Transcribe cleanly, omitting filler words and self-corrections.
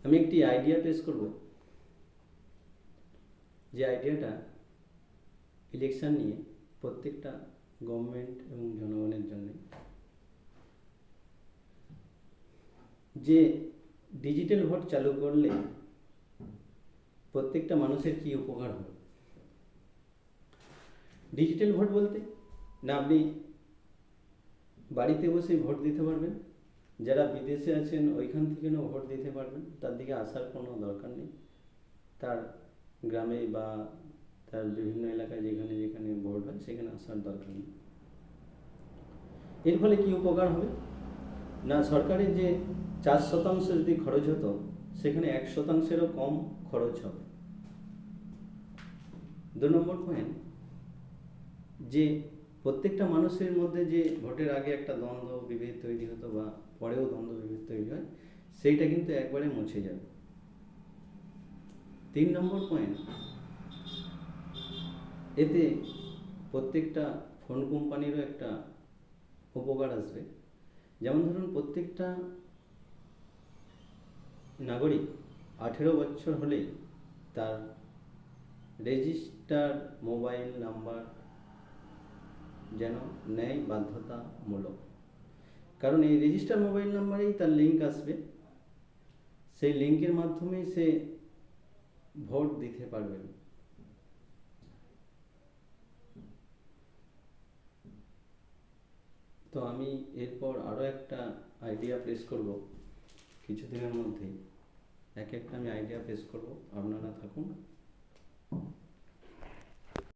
আমি একটি আইডিয়া পেশ করব, যে আইডিয়াটা ইলেকশন নিয়ে প্রত্যেকটা গভর্নমেন্ট এবং জনগণের জন্য, যে ডিজিটাল ভোট চালু করলে প্রত্যেকটা মানুষের কি উপকার হবে। ডিজিটাল ভোট বলতে না আপনি বাড়িতে বসে ভোট দিতে পারবেন, যারা বিদেশে আছেন ওইখান থেকেও ভোট দিতে পারবেন, তার দিকে আসার কোনো দরকার নেই, তার গ্রামে বা তার বিভিন্ন এলাকায় যেখানে যেখানে ভোট হয় সেখানে আসার দরকার নেই। এর ফলে কি উপকার হবে না, সরকারের যে 4% যদি খরচ হতো সেখানে 1%-এরও কম খরচ হবে। 2 নম্বর পয়েন্ট, যে প্রত্যেকটা মানুষের মধ্যে যে ভোটের আগে একটা দ্বন্দ্ব বিভেদ তৈরি হতো বা পরেও দ্বন্দ্ব বিভেদ তৈরি হয়, সেইটা কিন্তু একবারে মুছে যাবে। 3 নম্বর পয়েন্ট, এতে প্রত্যেকটা ফোন কোম্পানিরও একটা উপকার আসবে। যেমন ধরুন, প্রত্যেকটা নাগরিক 18 বছর হলেই তার রেজিস্টার মোবাইল নাম্বার যেন নেয় বাধ্যতামূলক, কারণ এই রেজিস্টার মোবাইল নাম্বারেই তার লিঙ্ক আসবে, সেই লিঙ্কের মাধ্যমে সে ভোট দিতে পারবে। তো আমি এরপর আরও একটা আইডিয়া পেশ করব কিছুদিনের মধ্যেই, এক একটা আমি আইডিয়া পেশ করব, আপনারা থাকুন।